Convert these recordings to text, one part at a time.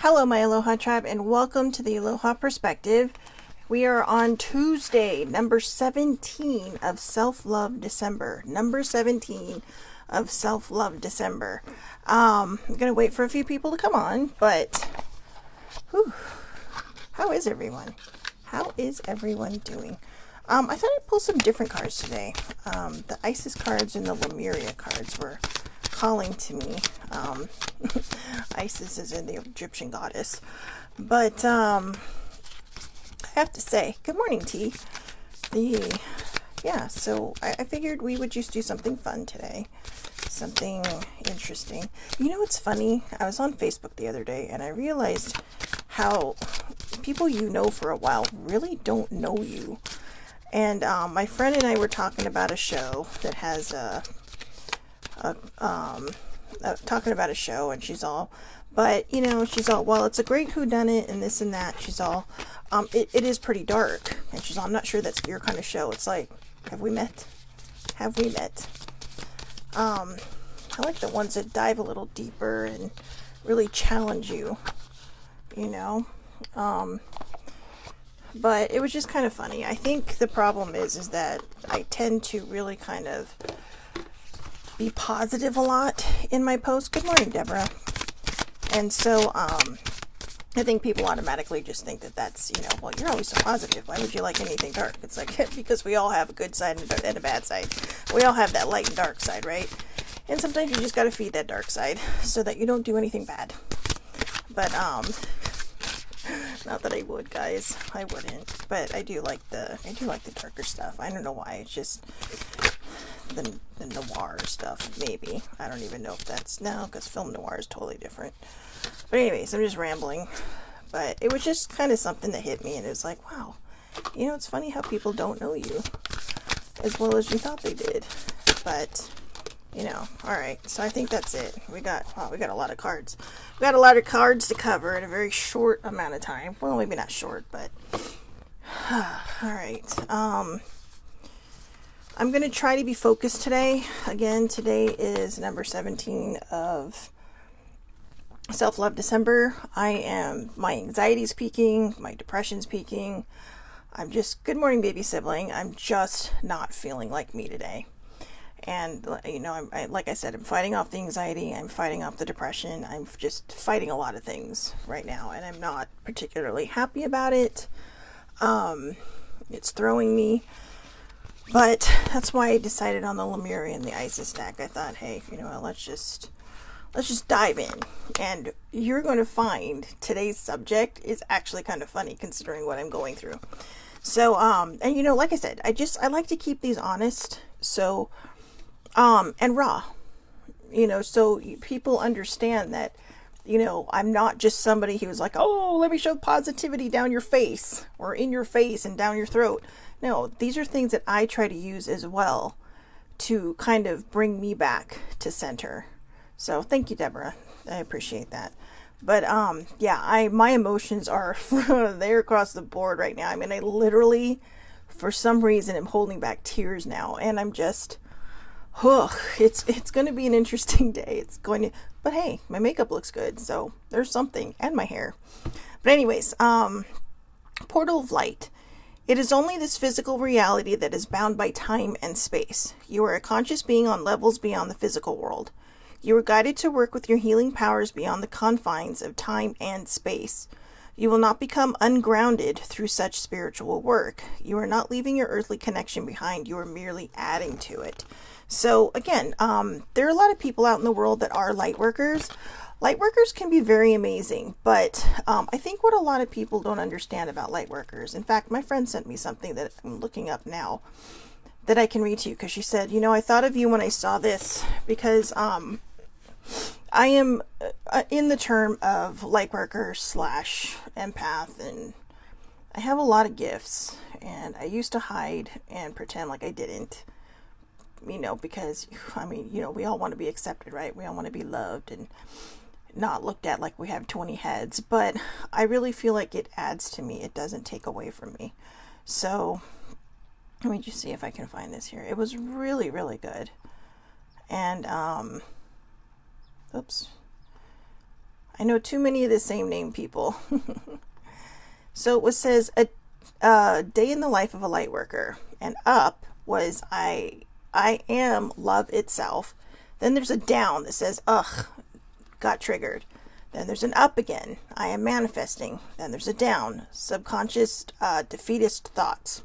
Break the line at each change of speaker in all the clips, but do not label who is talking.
Hello, my Aloha tribe, and welcome to the Aloha Perspective. We are on Tuesday, number 17 of Self-Love December. Number 17 of Self-Love December. I'm going to wait for a few people to come on, but whew, how is everyone? How is everyone doing? I thought I'd pull some different cards today. The Isis cards and the Lemuria cards were calling to me. Isis is in the Egyptian goddess. But I have to say, good morning, T. So I figured we would just do something fun today. Something interesting. You know what's funny? I was on Facebook the other day and I realized how people you know for a while really don't know you. And my friend and I were talking about a show that has talking about a show, and she's all, but you know, she's all, well, it's a great whodunit and this and that. She's all, it is pretty dark, and she's all, I'm not sure that's your kind of show. It's like, have we met? Have we met? I like the ones that dive a little deeper and really challenge you, you know. But it was just kind of funny. I think the problem is that I tend to really kind of be positive a lot in my posts. Good morning, Deborah. And so, I think people automatically just think that that's, you know, well, you're always so positive. Why would you like anything dark? It's like, because we all have a good side and a bad side. We all have that light and dark side, right? And sometimes you just got to feed that dark side so that you don't do anything bad. But, not that I would, guys. I wouldn't. But I do like the darker stuff. I don't know why. It's just the noir stuff, maybe. I don't even know if that's now, because film noir is totally different. But anyways, I'm just rambling. But it was just kind of something that hit me, and it was like, wow, you know, it's funny how people don't know you as well as you thought they did. But you know, all right. So I think that's it. We got a lot of cards. We got a lot of cards to cover in a very short amount of time. Well, maybe not short, but all right. I'm going to try to be focused today. Again, today is number 17 of Self-Love December. My anxiety's peaking, my depression's peaking. Good morning, baby sibling. I'm just not feeling like me today. And, you know, like I said, I'm fighting off the anxiety. I'm fighting off the depression. I'm just fighting a lot of things right now. And I'm not particularly happy about it. It's throwing me. But that's why I decided on the Lemuria and the Isis deck. I thought, hey, you know what, let's just dive in. And you're going to find today's subject is actually kind of funny considering what I'm going through. So, and you know, like I said, I like to keep these honest. So, and raw, you know, so people understand that, you know, I'm not just somebody who's like, oh, let me shove positivity down your face or in your face and down your throat. No, these are things that I try to use as well to kind of bring me back to center. So thank you, Deborah. I appreciate that. But, yeah, my emotions are there across the board right now. I mean, I literally, for some reason, am holding back tears now, and I'm just, it's going to be an interesting day. But hey, my makeup looks good, so there's something, and my hair. But anyways, Portal of Light. It is only this physical reality that is bound by time and space. You are a conscious being on levels beyond the physical world. You are guided to work with your healing powers beyond the confines of time and space. You will not become ungrounded through such spiritual work. You are not leaving your earthly connection behind. You are merely adding to it. So again, there are a lot of people out in the world that are light workers. Light workers can be very amazing, but I think what a lot of people don't understand about light workers, in fact, my friend sent me something that I'm looking up now that I can read to you, because she said, you know, I thought of you when I saw this, because I am in the term of light worker / empath, and I have a lot of gifts, and I used to hide and pretend like I didn't, you know, because, I mean, you know, we all want to be accepted, right? We all want to be loved and not looked at like we have 20 heads, but I really feel like it adds to me. It doesn't take away from me. So let me just see if I can find this here. It was really, really good. And, oops. I know too many of the same name people. So it says a day in the life of a light worker, and up was I am love itself. Then there's a down that says ugh, got triggered. Then there's an up again, I am manifesting. Then there's a down, subconscious defeatist thoughts.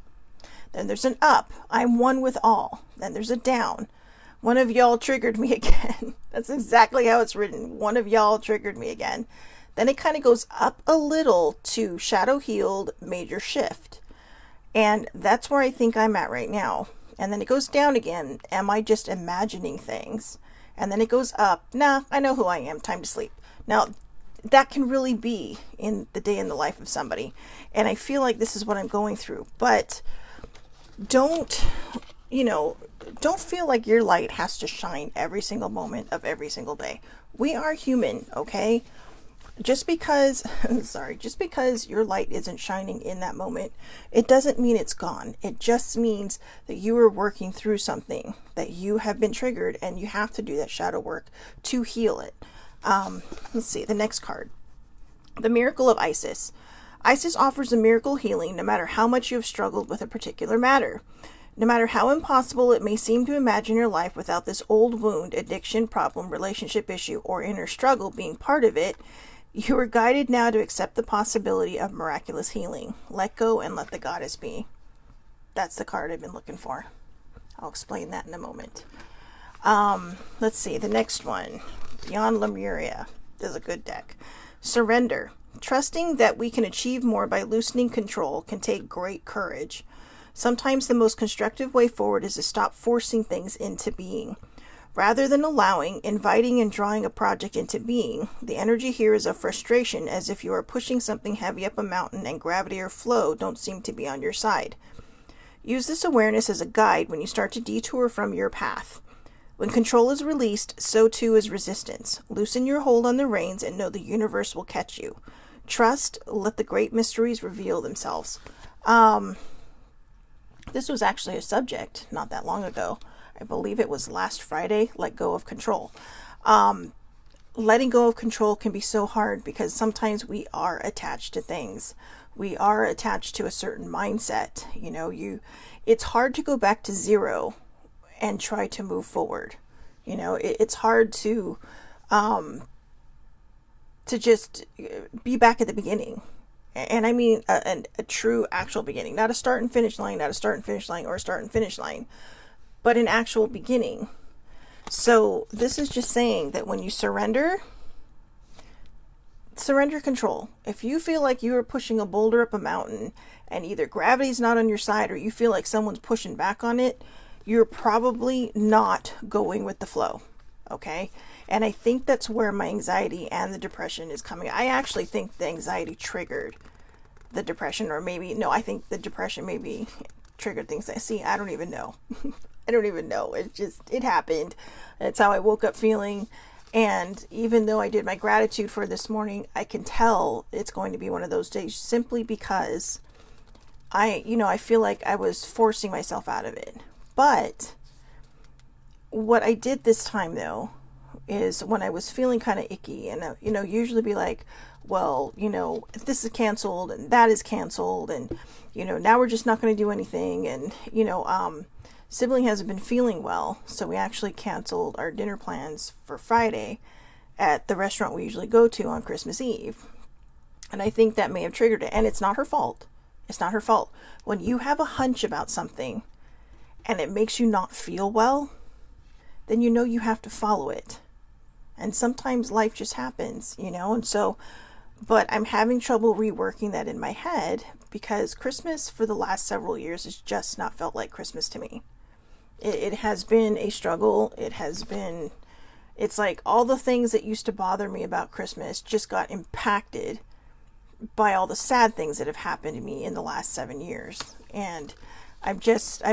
Then there's an up, I'm one with all. Then there's a down, one of y'all triggered me again. That's exactly how it's written. One of y'all triggered me again. Then it kind of goes up a little to shadow healed, major shift. And that's where I think I'm at right now. And then it goes down again. Am I just imagining things? And then it goes up. Nah, I know who I am. Time to sleep. Now, that can really be in the day in the life of somebody. And I feel like this is what I'm going through. But don't feel like your light has to shine every single moment of every single day. We are human, okay? Just because your light isn't shining in that moment, it doesn't mean it's gone. It just means that you are working through something, that you have been triggered, and you have to do that shadow work to heal it. Let's see, the next card. The Miracle of Isis. Isis offers a miracle healing no matter how much you have struggled with a particular matter. No matter how impossible it may seem to imagine your life without this old wound, addiction, problem, relationship issue, or inner struggle being part of it, you are guided now to accept the possibility of miraculous healing. Let go and let the goddess be. That's the card I've been looking for. I'll explain that in a moment. Let's see, the next one. Beyond Lemuria. This is a good deck. Surrender. Trusting that we can achieve more by loosening control can take great courage. Sometimes the most constructive way forward is to stop forcing things into being. Rather than allowing, inviting, and drawing a project into being, the energy here is of frustration, as if you are pushing something heavy up a mountain and gravity or flow don't seem to be on your side. Use this awareness as a guide when you start to detour from your path. When control is released, so too is resistance. Loosen your hold on the reins and know the universe will catch you. Trust, let the great mysteries reveal themselves. This was actually a subject not that long ago. I believe it was last Friday, let go of control. Letting go of control can be so hard because sometimes we are attached to things. We are attached to a certain mindset. It's hard to go back to zero and try to move forward. It's hard to just be back at the beginning. And I mean a true actual beginning, not a start and finish line, or a start and finish line, but an actual beginning. So this is just saying that when you surrender control. If you feel like you are pushing a boulder up a mountain and either gravity's not on your side or you feel like someone's pushing back on it, you're probably not going with the flow. Okay? And I think that's where my anxiety and the depression is coming. I actually think the anxiety triggered the depression, or I think the depression maybe triggered things. I don't even know. I don't even know. It happened. It's how I woke up feeling. And even though I did my gratitude for this morning, I can tell it's going to be one of those days simply because I feel like I was forcing myself out of it. But what I did this time though, is when I was feeling kind of icky and, usually be like, well, if this is canceled and that is canceled and, now we're just not going to do anything. And, sibling hasn't been feeling well. So we actually canceled our dinner plans for Friday at the restaurant we usually go to on Christmas Eve. And I think that may have triggered it. And it's not her fault. It's not her fault. When you have a hunch about something and it makes you not feel well, then you have to follow it. And sometimes life just happens, and so, but I'm having trouble reworking that in my head because Christmas for the last several years has just not felt like Christmas to me. It has been a struggle. It's like all the things that used to bother me about Christmas just got impacted by all the sad things that have happened to me in the last 7 years. And I've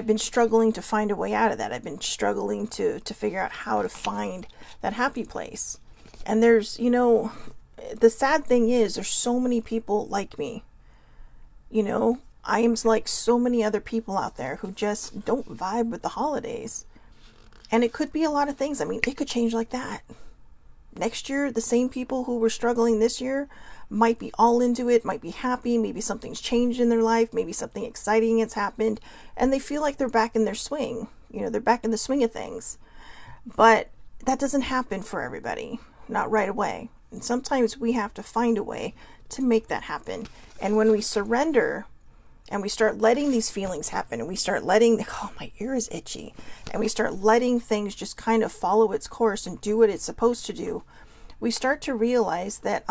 been struggling to find a way out of that. I've been struggling to figure out how to find that happy place. And there's, the sad thing is there's so many people like me. I am like so many other people out there who just don't vibe with the holidays. And it could be a lot of things. I mean, it could change like that. Next year, the same people who were struggling this year might be all into it, might be happy, maybe something's changed in their life, maybe something exciting has happened, and they feel like they're back in their swing. They're back in the swing of things. But that doesn't happen for everybody, not right away. And sometimes we have to find a way to make that happen. And when we surrender and we start letting these feelings happen, and we start letting, oh, my ear is itchy, and we start letting things just kind of follow its course and do what it's supposed to do, we start to realize that,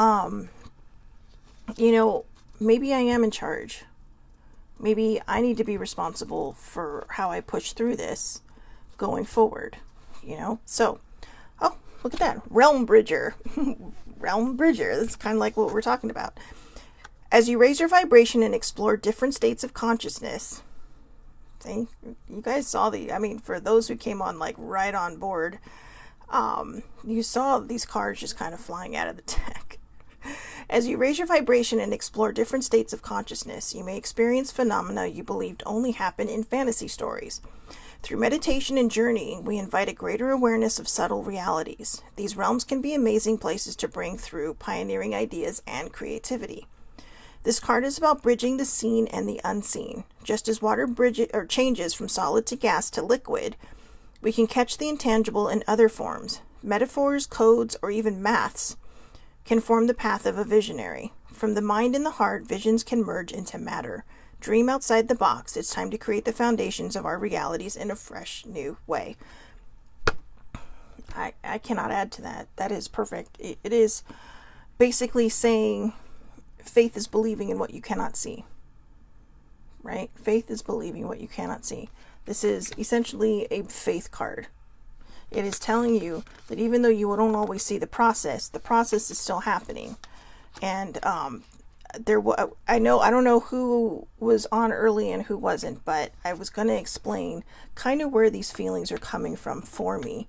maybe I am in charge. Maybe I need to be responsible for how I push through this going forward, So, oh, look at that. Realm Bridger. Realm Bridger. That's kind of like what we're talking about. As you raise your vibration and explore different states of consciousness, see, you guys saw for those who came on like right on board, you saw these cards just kind of flying out of the deck. As you raise your vibration and explore different states of consciousness, you may experience phenomena you believed only happen in fantasy stories. Through meditation and journeying, we invite a greater awareness of subtle realities. These realms can be amazing places to bring through pioneering ideas and creativity. This card is about bridging the seen and the unseen. Just as water changes from solid to gas to liquid, we can catch the intangible in other forms. Metaphors, codes, or even maths can form the path of a visionary. From the mind and the heart, visions can merge into matter. Dream outside the box. It's time to create the foundations of our realities in a fresh, new way. I cannot add to that. That is perfect. It is basically saying faith is believing in what you cannot see. Right? Faith is believing what you cannot see. This is essentially a faith card. It is telling you that even though you don't always see the process is still happening. And I don't know who was on early and who wasn't, but I was going to explain kind of where these feelings are coming from for me.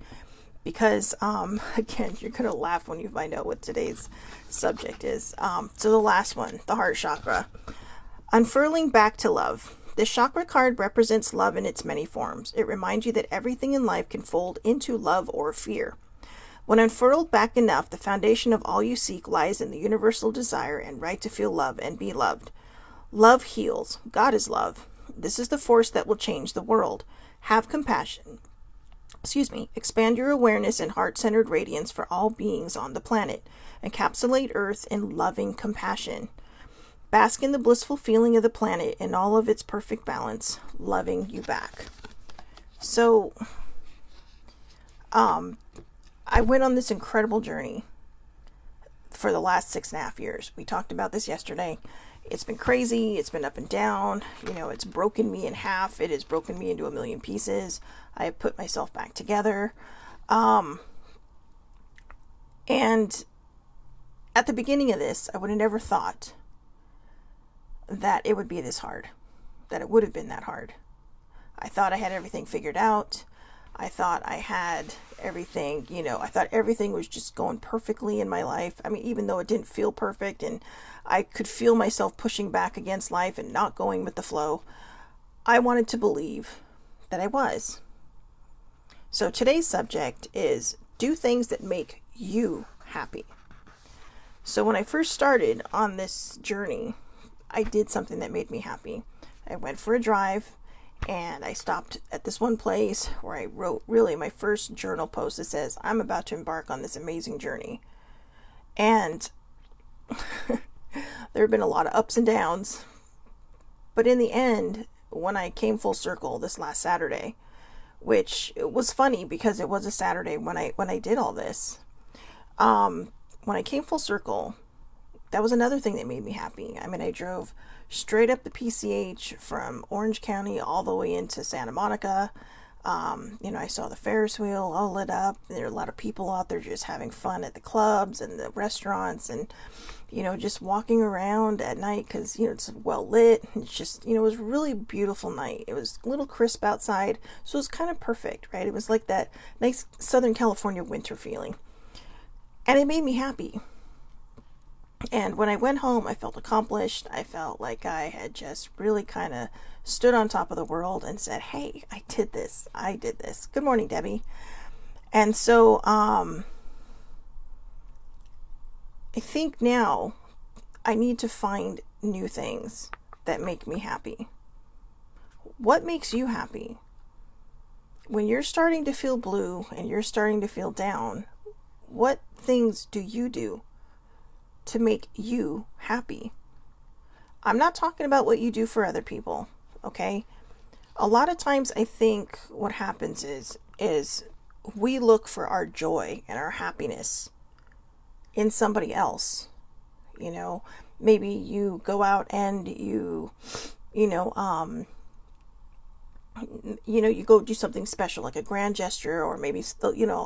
Because, again, you're going to laugh when you find out what today's subject is. So the last one, the heart chakra. Unfurling back to love. This chakra card represents love in its many forms. It reminds you that everything in life can fold into love or fear. When unfurled back enough, the foundation of all you seek lies in the universal desire and right to feel love and be loved. Love heals. God is love. This is the force that will change the world. Have compassion. Expand your awareness and heart-centered radiance for all beings on the planet. Encapsulate Earth in loving compassion. Bask in the blissful feeling of the planet in all of its perfect balance, loving you back. So, I went on this incredible journey for the last 6.5 years. We talked about this yesterday. It's been crazy. It's been up and down. It's broken me in half. It has broken me into a million pieces. I have put myself back together. And at the beginning of this, I would have never thought that it would be this hard, that it would have been that hard. I thought I had everything figured out. I thought I had everything, I thought everything was just going perfectly in my life. Even though it didn't feel perfect and I could feel myself pushing back against life and not going with the flow, I wanted to believe that I was. So today's subject is do things that make you happy. So when I first started on this journey, I did something that made me happy. I went for a drive and I stopped at this one place where I wrote really my first journal post that says, I'm about to embark on this amazing journey. And there have been a lot of ups and downs. But in the end, when I came full circle this last Saturday, which was funny because it was a Saturday when I did all this, when I came full circle, that was another thing that made me happy. I drove straight up the PCH from Orange County all the way into Santa Monica. I saw the Ferris wheel all lit up. There are a lot of people out there just having fun at the clubs and the restaurants and, just walking around at night because, it's well lit. It's just, it was a really beautiful night. It was a little crisp outside, so it was kind of perfect, right? It was like that nice Southern California winter feeling. And it made me happy. And when I went home, I felt accomplished. I felt like I had just really kind of stood on top of the world and said, hey, I did this. Good morning, Debbie. And so, I think now I need to find new things that make me happy. What makes you happy? When you're starting to feel blue and you're starting to feel down, what things do you do to make you happy? I'm not talking about what you do for other people, okay? A lot of times I think what happens is we look for our joy and our happiness in somebody else. You know, maybe you go out and you go do something special, like a grand gesture, or maybe,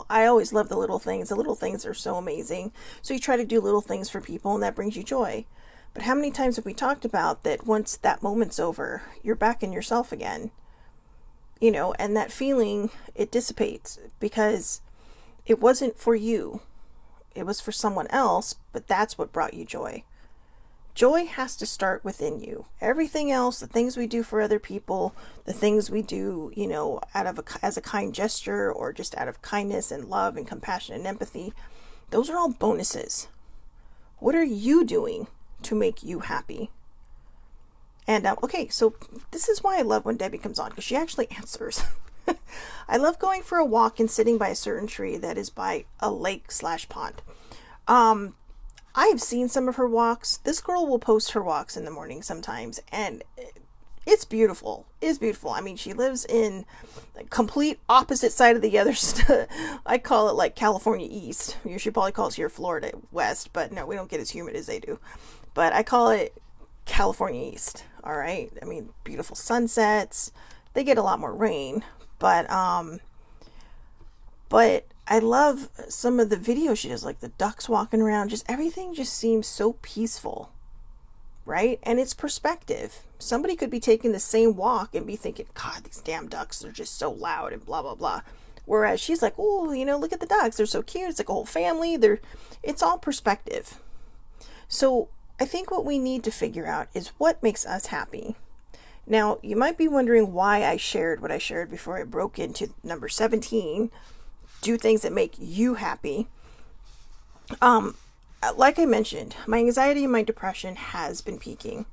I always love the little things. The little things are so amazing. So you try to do little things for people, and that brings you joy. But how many times have we talked about that once that moment's over, you're back in yourself again? And that feeling, it dissipates because it wasn't for you. It was for someone else, but that's what brought you joy. Joy has to start within you. Everything else, the things we do for other people, the things we do, as a kind gesture, or just out of kindness and love and compassion and empathy, those are all bonuses. What are you doing to make you happy? And okay, so this is why I love when Debbie comes on, because she actually answers. I love going for a walk and sitting by a certain tree that is by a lake/pond. I have seen some of her walks. This girl will post her walks in the morning sometimes, and it's beautiful. It's beautiful. I mean, she lives in the complete opposite side of the other. I call it like California East. You should probably call it here Florida West, but no, we don't get as humid as they do. But I call it California East. All right. I mean, beautiful sunsets. They get a lot more rain, but I love some of the videos she does, like the ducks walking around. Just everything just seems so peaceful, right? And it's perspective. Somebody could be taking the same walk and be thinking, God, these damn ducks are just so loud and blah, blah, blah. Whereas she's like, oh, look at the ducks. They're so cute. It's like a whole family. It's all perspective. So I think what we need to figure out is what makes us happy. Now, you might be wondering why I shared what I shared before I broke into number 17. Do things that make you happy. Like I mentioned, my anxiety and my depression has been peaking.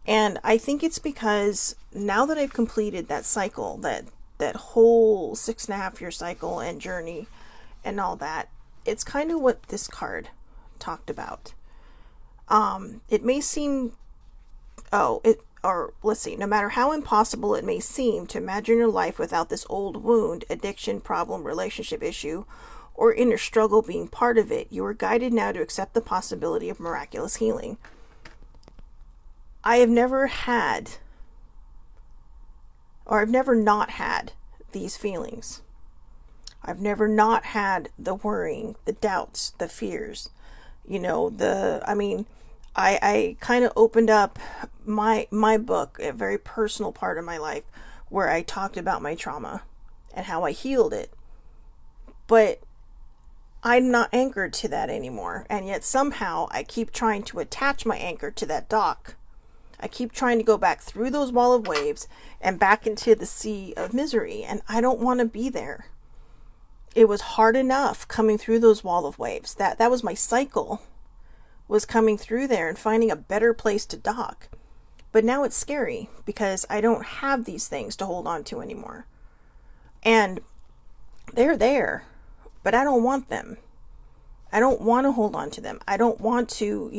And I think it's because now that I've completed that cycle, that whole 6.5-year cycle and journey and all that, it's kind of what this card talked about. It may seem, let's see, no matter how impossible it may seem to imagine your life without this old wound, addiction, problem, relationship issue, or inner struggle being part of it, you are guided now to accept the possibility of miraculous healing. I've never not had these feelings. I've never not had the worrying, the doubts, the fears, I kind of opened up my book, a very personal part of my life, where I talked about my trauma and how I healed it. But I'm not anchored to that anymore. And yet somehow I keep trying to attach my anchor to that dock. I keep trying to go back through those wall of waves and back into the sea of misery. And I don't want to be there. It was hard enough coming through those wall of waves. That was my cycle, was coming through there and finding a better place to dock. But now it's scary because I don't have these things to hold on to anymore. And they're there, but I don't want them. I don't want to hold on to them. I don't want to,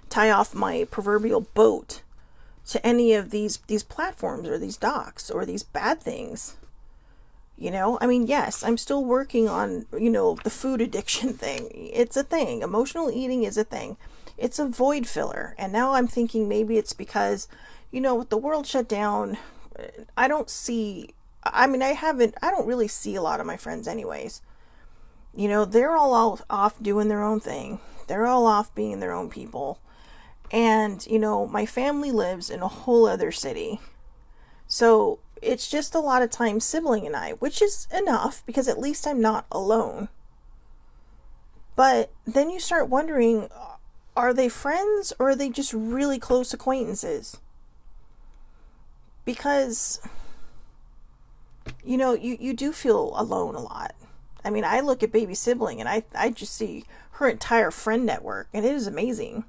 tie off my proverbial boat to any of these platforms or these docks or these bad things. Yes, I'm still working on, the food addiction thing. It's a thing. Emotional eating is a thing. It's a void filler. And now I'm thinking maybe it's because, with the world shut down, I don't really see a lot of my friends anyways. They're all off doing their own thing. They're all off being their own people. And, my family lives in a whole other city. So it's just a lot of time sibling and I, which is enough because at least I'm not alone. But then you start wondering, are they friends or are they just really close acquaintances? Because, you do feel alone a lot. I mean, I look at baby sibling and I just see her entire friend network, and it is amazing.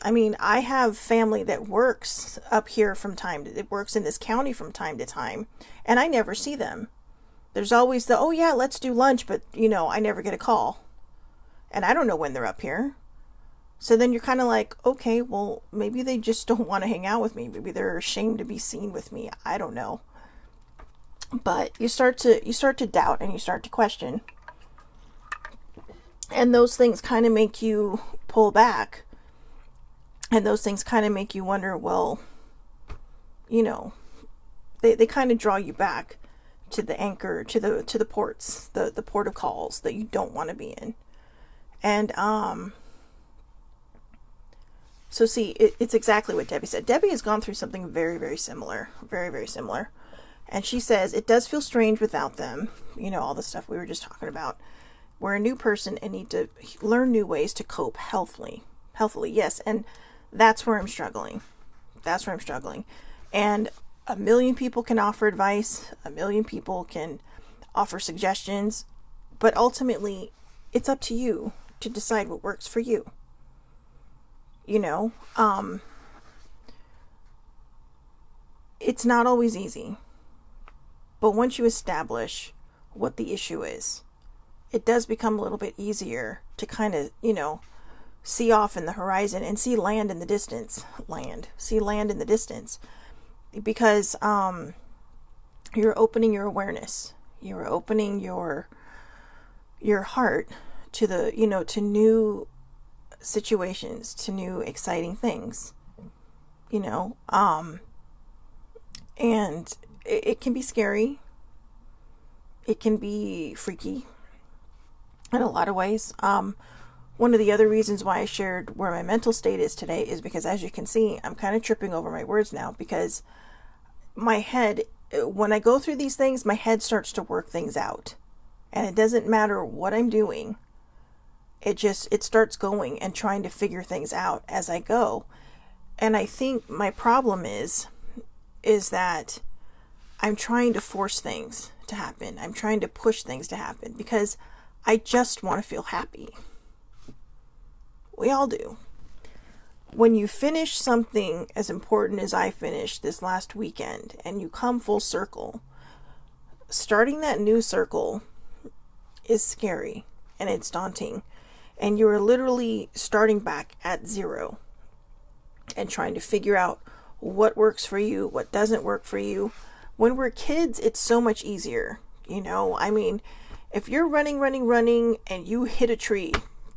I mean, I have family that works up here it works in this county from time to time, and I never see them. There's always oh yeah, let's do lunch, but I never get a call. And I don't know when they're up here. So then you're kind of like, okay, well, maybe they just don't want to hang out with me. Maybe they're ashamed to be seen with me. I don't know. But you start to doubt and you start to question. And those things kind of make you pull back. And those things kind of make you wonder, well, they kind of draw you back to the anchor, to the ports, the port of calls that you don't want to be in. And so see, it's exactly what Debbie said. Debbie has gone through something very, very similar. Very, very similar. And she says, it does feel strange without them. All the stuff we were just talking about. We're a new person and need to learn new ways to cope healthily. Healthily, yes. And that's where I'm struggling. And a million people can offer advice. A million people can offer suggestions. But ultimately, it's up to you to decide what works for you. It's not always easy. But once you establish what the issue is, it does become a little bit easier to kind of, see off in the horizon and see land in the distance. See land in the distance. Because you're opening your awareness. You're opening your heart to to new situations, to new exciting things. And it can be scary. It can be freaky in a lot of ways. One of the other reasons why I shared where my mental state is today is because, as you can see, I'm kind of tripping over my words now, because my head, when I go through these things, my head starts to work things out. And it doesn't matter what I'm doing. It starts going and trying to figure things out as I go. And I think my problem is that I'm trying to force things to happen. I'm trying to push things to happen because I just want to feel happy. We all do. When you finish something as important as I finished this last weekend and you come full circle, starting that new circle is scary and it's daunting. And you're literally starting back at zero and trying to figure out what works for you, what doesn't work for you. When we're kids, it's so much easier. I mean, if you're running and you hit a tree,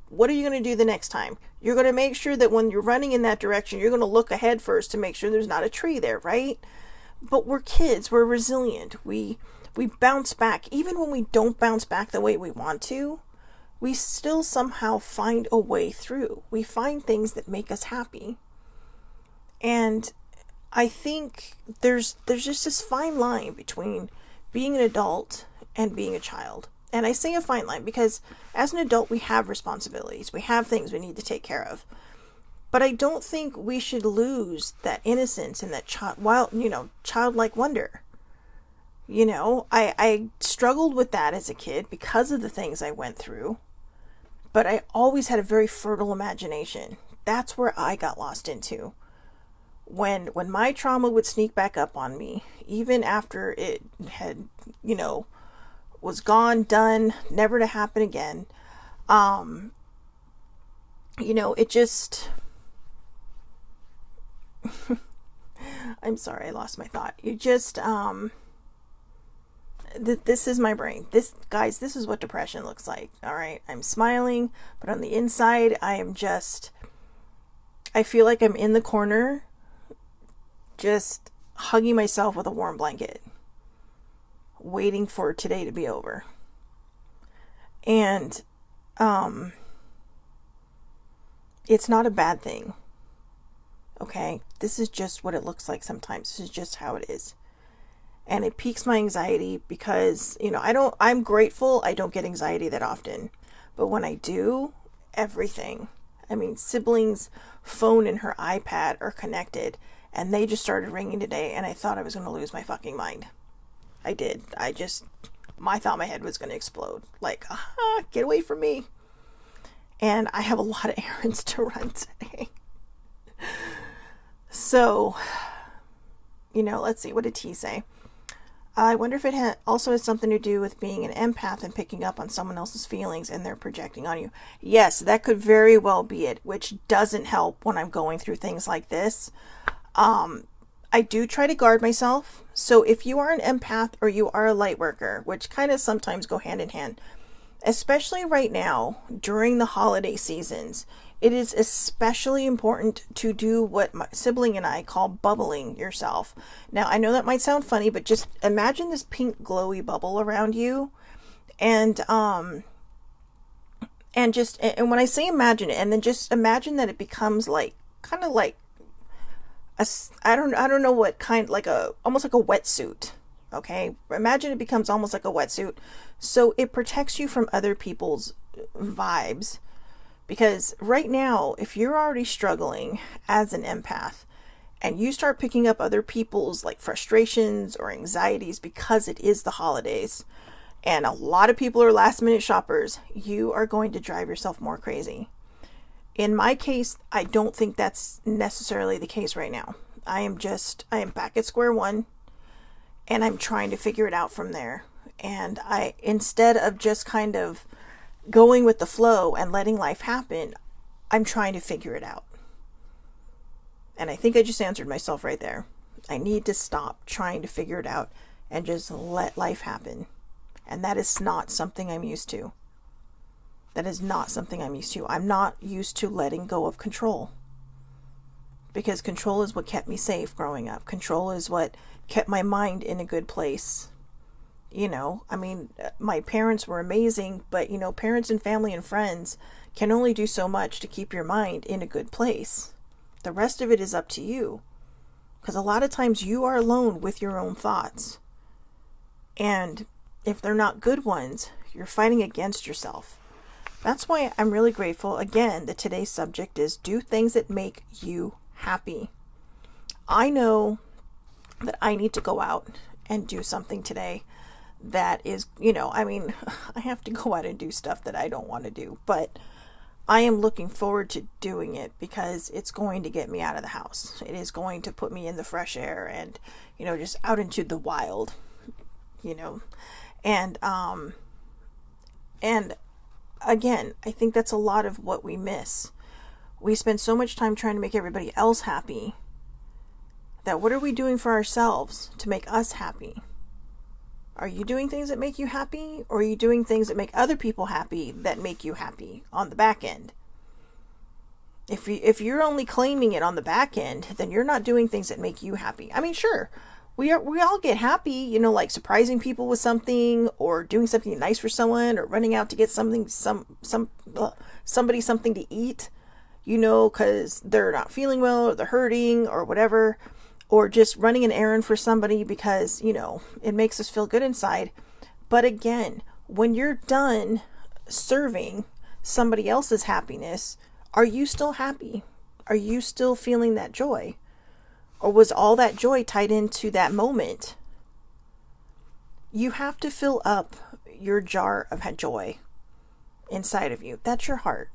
what are you going to do the next time? You're going to make sure that when you're running in that direction, you're going to look ahead first to make sure there's not a tree there, right? But we're kids. We're resilient. We bounce back. Even when we don't bounce back the way we want to, we still somehow find a way through. We find things that make us happy. And I think there's just this fine line between being an adult and being a child. And I say a fine line because as an adult, we have responsibilities. We have things we need to take care of. But I don't think we should lose that innocence and that childlike wonder. I struggled with that as a kid because of the things I went through. But I always had a very fertile imagination. That's where I got lost into. When my trauma would sneak back up on me, even after it had, was gone, done, never to happen again, it just... I'm sorry, I lost my thought. This is my brain. This is what depression looks like. All right. I'm smiling, but on the inside, I feel like I'm in the corner, just hugging myself with a warm blanket, waiting for today to be over. And, it's not a bad thing. Okay. This is just what it looks like sometimes. This is just how it is. And it piques my anxiety because, I'm grateful I don't get anxiety that often. But when I do, everything. I mean, siblings' phone and her iPad are connected. And they just started ringing today. And I thought I was going to lose my fucking mind. I did. I thought my head was going to explode. Like, get away from me. And I have a lot of errands to run today. So, let's see. What did T say? I wonder if it also has something to do with being an empath and picking up on someone else's feelings and they're projecting on you. Yes, that could very well be it, which doesn't help when I'm going through things like this. I do try to guard myself. So if you are an empath or you are a light worker, which kind of sometimes go hand in hand, especially right now during the holiday seasons, it is especially important to do what my sibling and I call bubbling yourself. Now, I know that might sound funny, but just imagine this pink glowy bubble around you. And when I say imagine it, and then just imagine that it becomes like, kind of like I don't know what kind, almost like a wetsuit. Okay. Imagine it becomes almost like a wetsuit. So it protects you from other people's vibes. Because right now, if you're already struggling as an empath and you start picking up other people's like frustrations or anxieties because it is the holidays and a lot of people are last minute shoppers, you are going to drive yourself more crazy. In my case, I don't think that's necessarily the case right now. I am back at square one and I'm trying to figure it out from there. And instead of just kind of going with the flow and letting life happen, I'm trying to figure it out. And I think I just answered myself right there. I need to stop trying to figure it out and just let life happen. And that is not something I'm used to. That is not something I'm used to. I'm not used to letting go of control. Because control is what kept me safe growing up. Control is what kept my mind in a good place. My parents were amazing, but, parents and family and friends can only do so much to keep your mind in a good place. The rest of it is up to you. Because a lot of times you are alone with your own thoughts. And if they're not good ones, you're fighting against yourself. That's why I'm really grateful, again, that today's subject is do things that make you happy. I know that I need to go out and do something today that is, I have to go out and do stuff that I don't want to do, but I am looking forward to doing it because it's going to get me out of the house. It is going to put me in the fresh air and, just out into the wild, and again, I think that's a lot of what we miss. We spend so much time trying to make everybody else happy that what are we doing for ourselves to make us happy? Are you doing things that make you happy, or are you doing things that make other people happy that make you happy on the back end? If you're only claiming it on the back end, then you're not doing things that make you happy. I mean, sure, we all get happy, like surprising people with something, or doing something nice for someone, or running out to get somebody something to eat, because they're not feeling well, or they're hurting, or whatever. Or just running an errand for somebody because, it makes us feel good inside. But again, when you're done serving somebody else's happiness, are you still happy? Are you still feeling that joy? Or was all that joy tied into that moment? You have to fill up your jar of joy inside of you. That's your heart.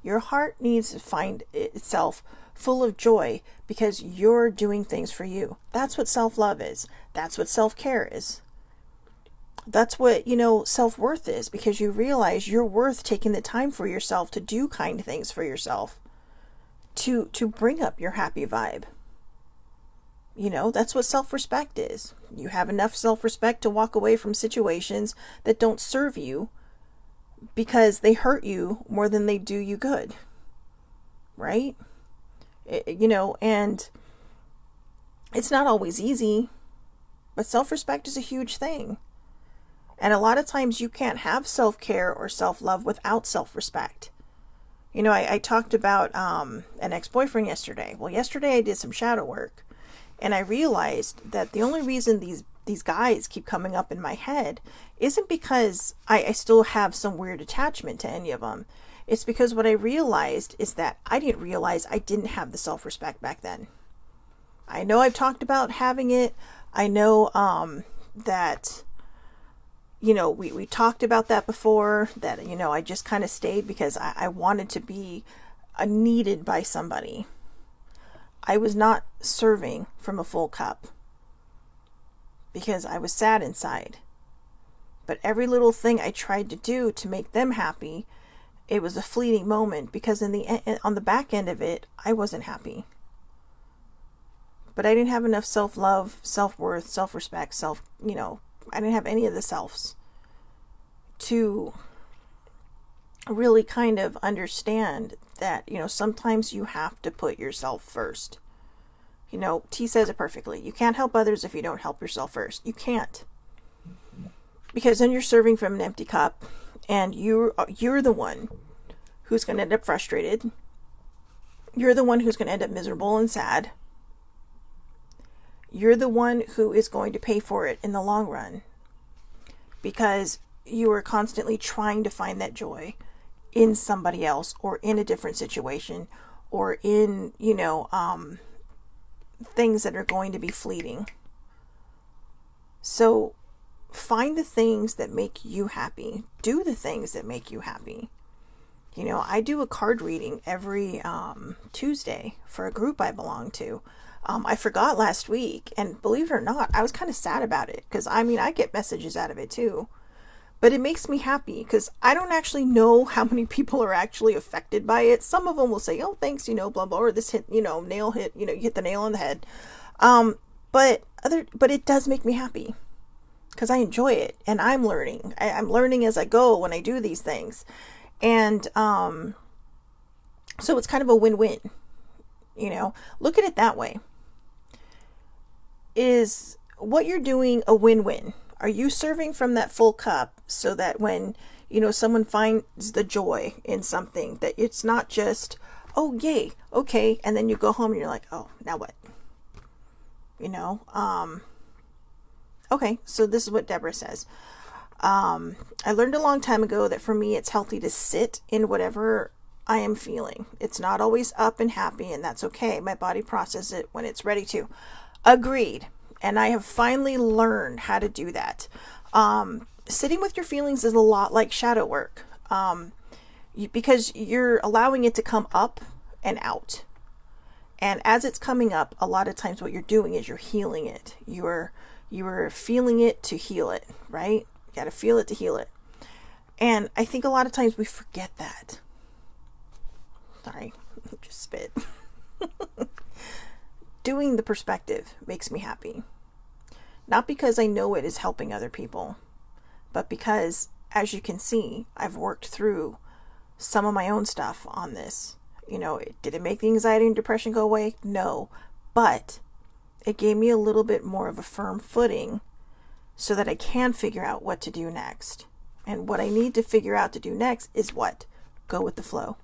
Your heart needs to find itself full of joy because you're doing things for you. That's what self-love is. That's what self-care is. That's what, self-worth is, because you realize you're worth taking the time for yourself to do kind things for yourself, to bring up your happy vibe. That's what self-respect is. You have enough self-respect to walk away from situations that don't serve you because they hurt you more than they do you good. Right? And it's not always easy, but self-respect is a huge thing. And a lot of times you can't have self-care or self-love without self-respect. I talked about an ex-boyfriend yesterday. Well, yesterday I did some shadow work, and I realized that the only reason these guys keep coming up in my head isn't because I still have some weird attachment to any of them. It's because what I realized is that I didn't realize I didn't have the self-respect back then. I know I've talked about having it. I know that you know, we talked about that before, that, you know, I just kind of stayed because I wanted to be needed by somebody. I was not serving from a full cup because I was sad inside. But every little thing I tried to do to make them happy, it was a fleeting moment, because on the back end of it, I wasn't happy. But I didn't have enough self-love, self-worth, self-respect, you know, I didn't have any of the selves to really kind of understand that, you know, sometimes you have to put yourself first. You know, T says it perfectly. You can't help others if you don't help yourself first. You can't. Because then you're serving from an empty cup, and you're the one who's going to end up frustrated. You're the one who's going to end up miserable and sad. You're the one who is going to pay for it in the long run, because you are constantly trying to find that joy in somebody else, or in a different situation, or in, you know, things that are going to be fleeting. So find the things that make you happy. Do the things that make you happy. You know, I do a card reading every Tuesday for a group I belong to. I forgot last week, and believe it or not, I was kind of sad about it, because I mean, I get messages out of it too. But it makes me happy, because I don't actually know how many people are actually affected by it. Some of them will say, oh, thanks, you know, blah, blah, or this hit, you know, nail hit, you know, you hit the nail on the head. But it does make me happy, because I enjoy it, and I'm learning. I'm learning as I go when I do these things. And so it's kind of a win-win, you know. Look at it that way. Is what you're doing a win-win? Are you serving from that full cup so that when, you know, someone finds the joy in something, that it's not just, oh, yay, okay, and then you go home and you're like, oh, now what? You know, okay, so this is what Deborah says. I learned a long time ago that for me, it's healthy to sit in whatever I am feeling. It's not always up and happy, and that's okay. My body processes it when it's ready to. Agreed. And I have finally learned how to do that. Sitting with your feelings is a lot like shadow work, because you're allowing it to come up and out. And as it's coming up, a lot of times what you're doing is you're healing it. You're feeling it to heal it, right? You got to feel it to heal it. And I think a lot of times we forget that. Sorry, just spit. Doing the perspective makes me happy. Not because I know it is helping other people, but because, as you can see, I've worked through some of my own stuff on this. You know, did it make the anxiety and depression go away? No. But it gave me a little bit more of a firm footing so that I can figure out what to do next. And what I need to figure out to do next is what? Go with the flow.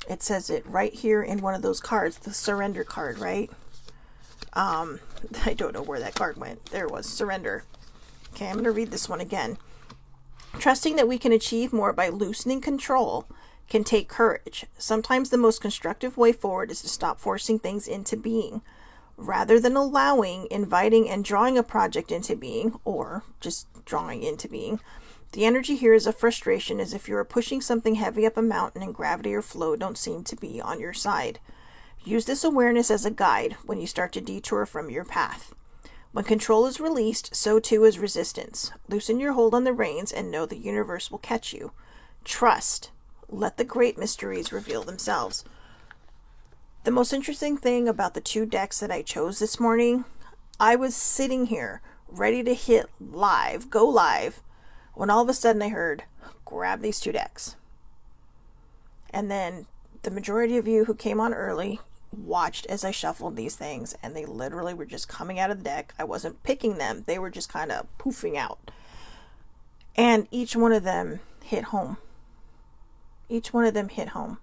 It says it right here in one of those cards, the surrender card, right? I don't know where that card went. There it was, surrender. Okay, I'm going to read this one again. Trusting that we can achieve more by loosening control can take courage. Sometimes the most constructive way forward is to stop forcing things into being. Rather than allowing, inviting, and drawing a project into being, or just drawing into being, the energy here is a frustration, as if you are pushing something heavy up a mountain and gravity or flow don't seem to be on your side. Use this awareness as a guide when you start to detour from your path. When control is released, so too is resistance. Loosen your hold on the reins and know the universe will catch you. Trust. Let the great mysteries reveal themselves. The most interesting thing about the two decks that I chose this morning, I was sitting here ready to hit live, go live, when all of a sudden I heard, grab these two decks. And then the majority of you who came on early watched as I shuffled these things, and they literally were just coming out of the deck. I wasn't picking them. They were just kind of poofing out. And each one of them hit home. Each one of them hit home,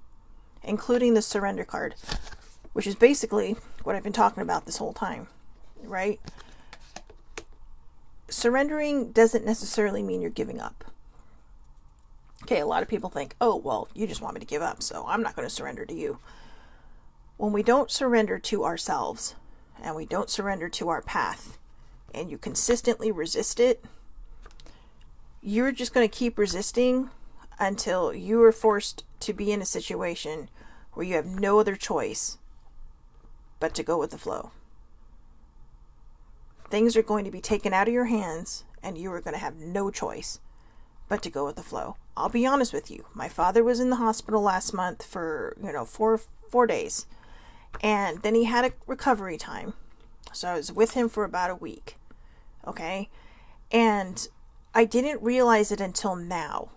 including the surrender card, which is basically what I've been talking about this whole time, right? Surrendering doesn't necessarily mean you're giving up. Okay, a lot of people think, oh, well, you just want me to give up, so I'm not going to surrender to you. When we don't surrender to ourselves, and we don't surrender to our path, and you consistently resist it, you're just going to keep resisting until you are forced to be in a situation where you have no other choice but to go with the flow. Things are going to be taken out of your hands, and you are going to have no choice but to go with the flow. I'll be honest with you. My father was in the hospital last month for, 4 days. And then he had a recovery time. So I was with him for about a week. Okay? And I didn't realize it until now.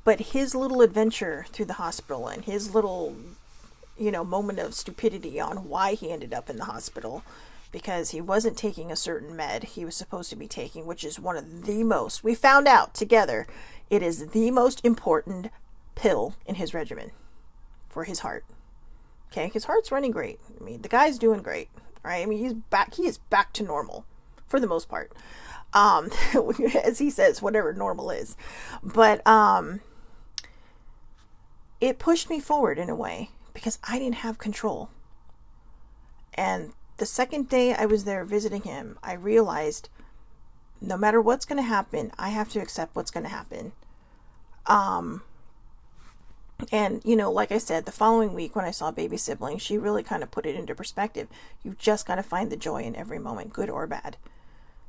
But his little adventure through the hospital and his little, moment of stupidity on why he ended up in the hospital, because he wasn't taking a certain med he was supposed to be taking, which is one of the most, we found out together, it is the most important pill in his regimen for his heart. Okay, his heart's running great. I mean, the guy's doing great, right? I mean, he is back to normal for the most part. As he says, whatever normal is. But it pushed me forward in a way because I didn't have control. And the second day I was there visiting him, I realized no matter what's going to happen, I have to accept what's going to happen. And, like I said, the following week when I saw baby sibling, she really kind of put it into perspective. You've just got to find the joy in every moment, good or bad.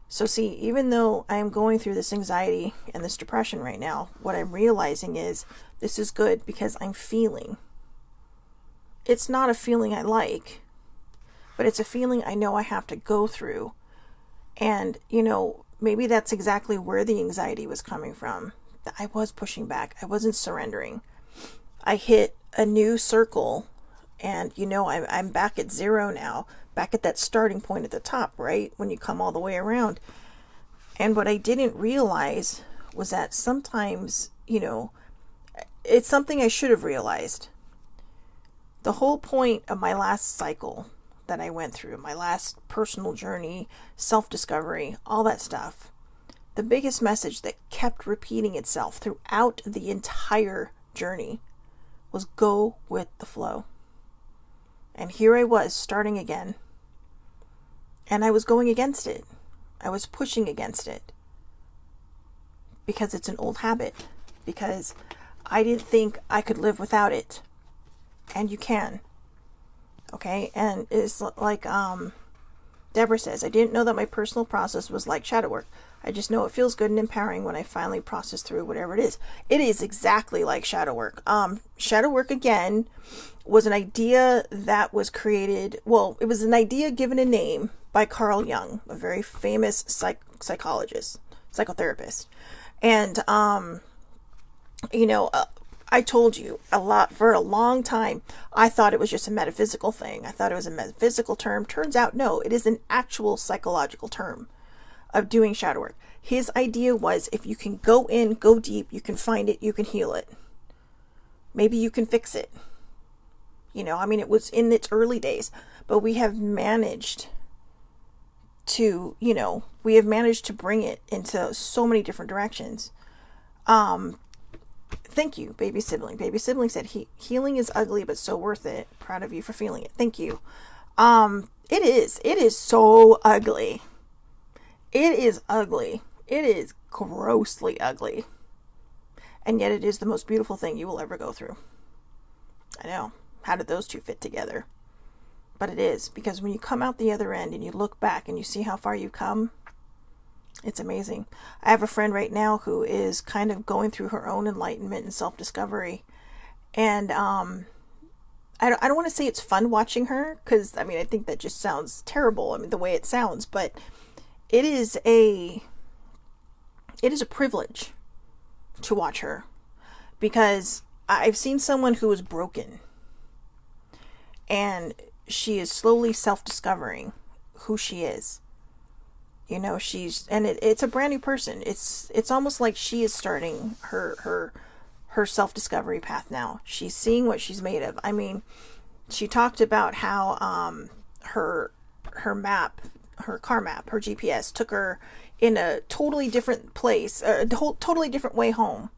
So see, even though I am going through this anxiety and this depression right now, what I'm realizing is this is good because I'm feeling. It's not a feeling I like, but it's a feeling I know I have to go through. And, maybe that's exactly where the anxiety was coming from. I was pushing back. I wasn't surrendering. I hit a new circle and, I'm back at 0 now, back at that starting point at the top, right? When you come all the way around. And what I didn't realize was that sometimes, it's something I should have realized. The whole point of my last cycle that I went through, my last personal journey, self-discovery, all that stuff, the biggest message that kept repeating itself throughout the entire journey was go with the flow. And here I was starting again. And I was going against it. I was pushing against it. Because it's an old habit. Because I didn't think I could live without it. And you can. Okay? And it's like Deborah says, I didn't know that my personal process was like shadow work. I just know it feels good and empowering when I finally process through whatever it is. It is exactly like shadow work. Shadow work, again, was an idea that was created, it was an idea given a name by Carl Jung, a very famous psychologist, psychotherapist. And, I told you for a long time, I thought it was just a metaphysical thing. I thought it was a metaphysical term. Turns out, no, it is an actual psychological term of doing shadow work. His idea was if you can go in, go deep, you can find it, you can heal it. Maybe you can fix it. It was in its early days, but we have managed to, bring it into so many different directions. Thank you, baby sibling. Baby sibling said, healing is ugly, but so worth it. Proud of you for feeling it. Thank you. It is so ugly. It is ugly. It is grossly ugly. And yet it is the most beautiful thing you will ever go through. I know. How did those two fit together? But it is. Because when you come out the other end and you look back and you see how far you've come, it's amazing. I have a friend right now who is kind of going through her own enlightenment and self-discovery. And I don't want to say it's fun watching her. Because, I think that just sounds terrible. The way it sounds. But it is a privilege to watch her, because I've seen someone who is broken and she is slowly self-discovering who she is. It's a brand new person. It's almost like she is starting her self-discovery path now. She's seeing what she's made of. She talked about how her map, her car map, her GPS took her in a totally different place, a totally different way home.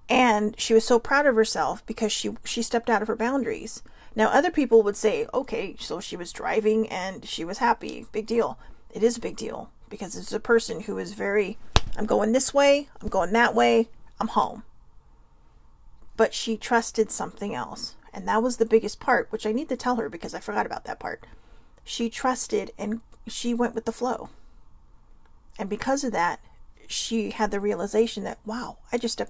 And she was so proud of herself because she stepped out of her boundaries. Now, other people would say, okay, so she was driving and she was happy. Big deal. It is a big deal. because it's a person who is very, I'm going this way, I'm going that way, I'm home. But she trusted something else. And that was the biggest part, which I need to tell her because I forgot about that part. She trusted and she went with the flow. And because of that, she had the realization that, wow, I just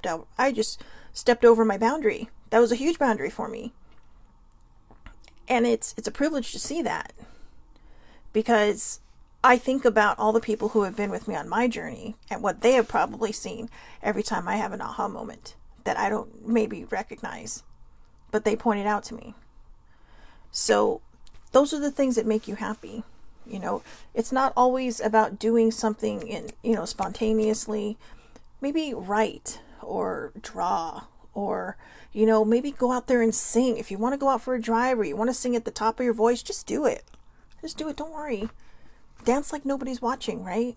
stepped over my boundary. That was a huge boundary for me. And it's a privilege to see that, because I think about all the people who have been with me on my journey and what they have probably seen every time I have an aha moment that I don't maybe recognize, but they pointed out to me. So those are the things that make you happy. You know, it's not always about doing something spontaneously. Maybe write or draw, or, maybe go out there and sing. If you want to go out for a drive or you want to sing at the top of your voice, just do it. Just do it. Don't worry. Dance like nobody's watching, right?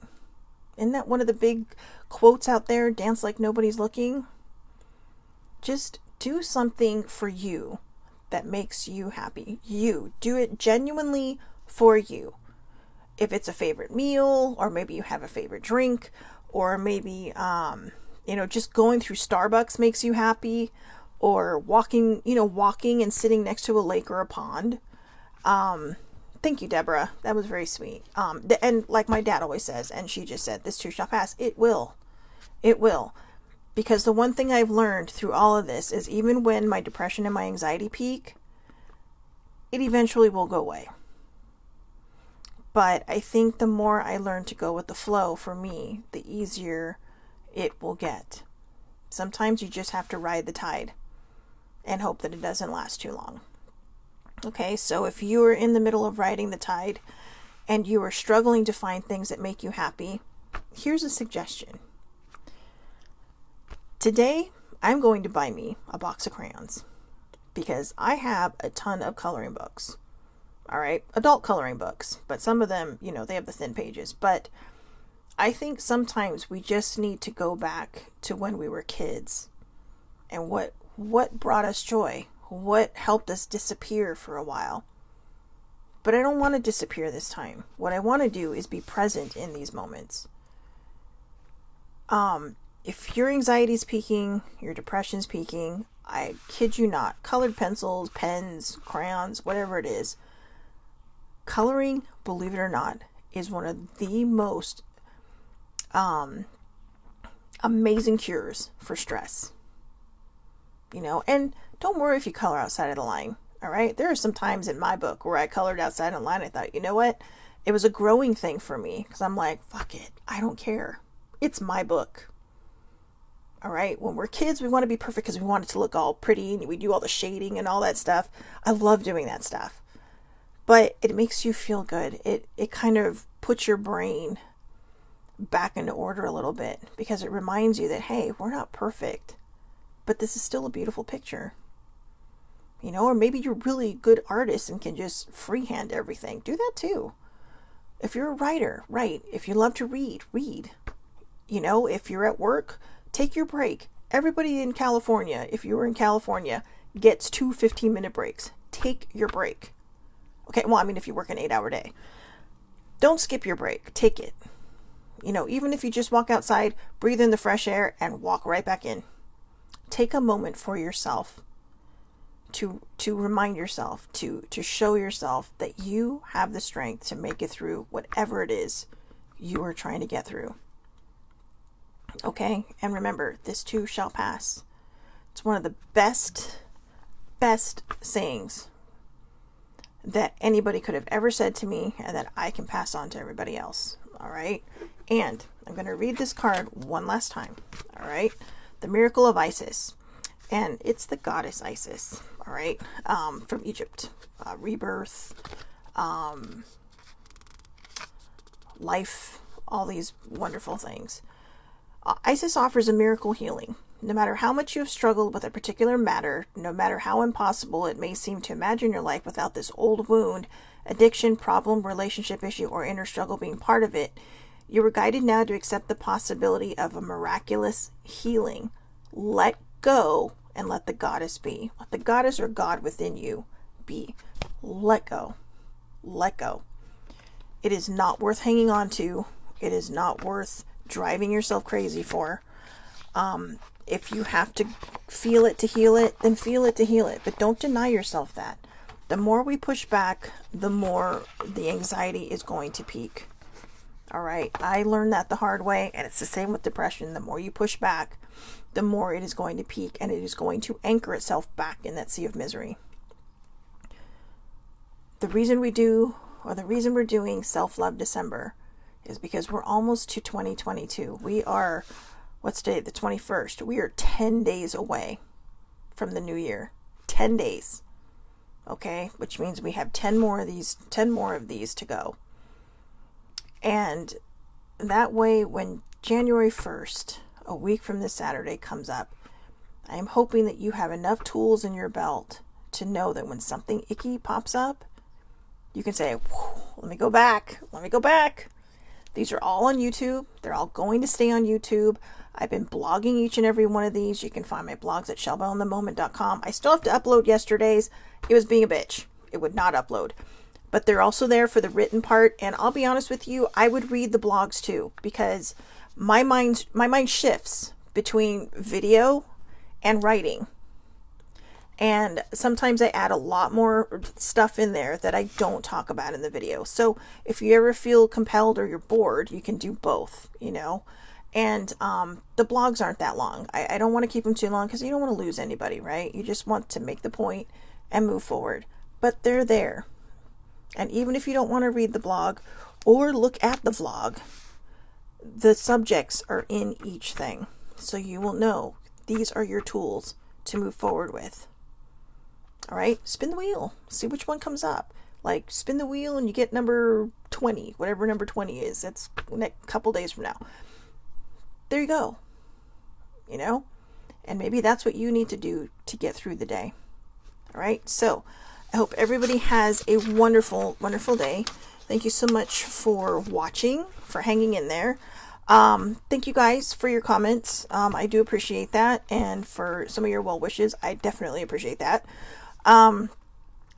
Isn't that one of the big quotes out there? Dance like nobody's looking. Just do something for you that makes you happy. You do it genuinely for you. If it's a favorite meal, or maybe you have a favorite drink, or maybe, just going through Starbucks makes you happy, or walking and sitting next to a lake or a pond. Thank you, Deborah. That was very sweet. And like my dad always says, and she just said, this too shall pass. It will. It will. Because the one thing I've learned through all of this is, even when my depression and my anxiety peak, it eventually will go away. But I think the more I learn to go with the flow, for me, the easier it will get. Sometimes you just have to ride the tide and hope that it doesn't last too long. Okay, so if you are in the middle of riding the tide and you are struggling to find things that make you happy, here's a suggestion. Today, I'm going to buy me a box of crayons because I have a ton of coloring books. All right, adult coloring books, but some of them, they have the thin pages. But I think sometimes we just need to go back to when we were kids and what brought us joy, what helped us disappear for a while. But I don't want to disappear this time. What I want to do is be present in these moments. If your anxiety's peaking, your depression's peaking, I kid you not, colored pencils, pens, crayons, whatever it is, coloring, believe it or not, is one of the most amazing cures for stress. And don't worry if you color outside of the line. All right. There are some times in my book where I colored outside of the line. I thought, you know what? It was a growing thing for me, because I'm like, fuck it. I don't care. It's my book. All right. When we're kids, we want to be perfect because we want it to look all pretty, and we do all the shading and all that stuff. I love doing that stuff. But it makes you feel good. It kind of puts your brain back into order a little bit, because it reminds you that, hey, we're not perfect, but this is still a beautiful picture. Or maybe you're really good artist and can just freehand everything. Do that too. If you're a writer, write. If you love to read, read. If you're at work, take your break. Everybody in California, if you were in California, gets 2 15-minute breaks. Take your break. Okay, well, if you work an 8-hour day, don't skip your break. Take it. Even if you just walk outside, breathe in the fresh air, and walk right back in. Take a moment for yourself to remind yourself, to show yourself that you have the strength to make it through whatever it is you are trying to get through. Okay? And remember, this too shall pass. It's one of the best sayings that anybody could have ever said to me, and that I can pass on to everybody else. All right? And I'm going to read this card one last time. All right? The Miracle of Isis. And it's the goddess Isis. All right? From Egypt. Rebirth. Life. All these wonderful things. Isis offers a miracle healing. No matter how much you have struggled with a particular matter, no matter how impossible it may seem to imagine your life without this old wound, addiction, problem, relationship issue, or inner struggle being part of it, you are guided now to accept the possibility of a miraculous healing. Let go and let the goddess be. Let the goddess or God within you be. Let go. Let go. It is not worth hanging on to. It is not worth driving yourself crazy for. If you have to feel it to heal it, then feel it to heal it. But don't deny yourself that. The more we push back, the more the anxiety is going to peak. All right. I learned that the hard way, and it's the same with depression. The more you push back, the more it is going to peak, and it is going to anchor itself back in that sea of misery. The reason we're doing Self-Love December is because we're almost to 2022. We are, what's today? The 21st. We are 10 days away from the new year. 10 days. Okay? Which means we have 10 more of these to go. And that way, when January 1st, a week from this Saturday, comes up, I am hoping that you have enough tools in your belt to know that when something icky pops up, you can say, let me go back. These are all on YouTube. They're all going to stay on YouTube. I've been blogging each and every one of these. You can find my blogs at shellbellonthemoment.com. I still have to upload yesterday's. It was being a bitch. It would not upload. But they're also there for the written part. And I'll be honest with you, I would read the blogs too, because my mind shifts between video and writing. And sometimes I add a lot more stuff in there that I don't talk about in the video. So if you ever feel compelled or you're bored, you can do both, you know. And the blogs aren't that long. I don't want to keep them too long because you don't want to lose anybody, right? You just want to make the point and move forward. But they're there. And even if you don't want to read the blog or look at the vlog, the subjects are in each thing. So you will know these are your tools to move forward with. All right, spin the wheel. See which one comes up. Like, spin the wheel and you get number 20, whatever number 20 is. That's a couple days from now. There you go. You know? And maybe that's what you need to do to get through the day. All right, so I hope everybody has a wonderful, wonderful day. Thank you so much for watching, for hanging in there. Thank you guys for your comments. I do appreciate that. And for some of your well wishes, I definitely appreciate that.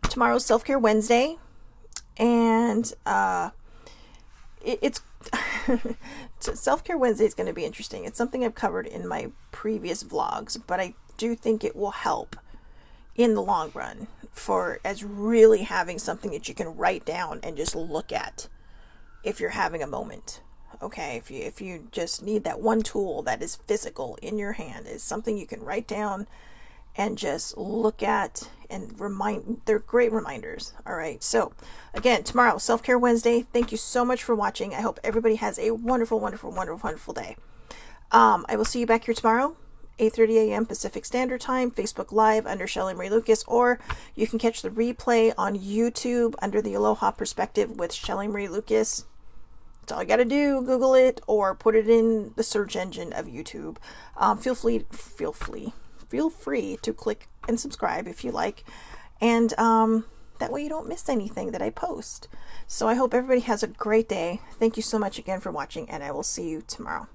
Tomorrow's Self-Care Wednesday, and it's Self-Care Wednesday is going to be interesting. It's something I've covered in my previous vlogs, but I do think it will help in the long run for as really having something that you can write down and just look at if you're having a moment. Okay, if you just need that one tool that is physical in your hand, is something you can write down and just look at and remind. They're great reminders. All right, so again, tomorrow, Self-Care Wednesday. Thank you so much for watching. I hope everybody has a wonderful, wonderful, wonderful, wonderful day. I will see you back here tomorrow, 8:30 a.m. Pacific Standard Time, Facebook Live under Shelley Marie Lucas, or you can catch the replay on YouTube under the Aloha Perspective with Shelley Marie Lucas. That's all you got to do. Google it or put it in the search engine of YouTube. Feel free to click and subscribe if you like. And that way you don't miss anything that I post. So I hope everybody has a great day. Thank you so much again for watching, and I will see you tomorrow.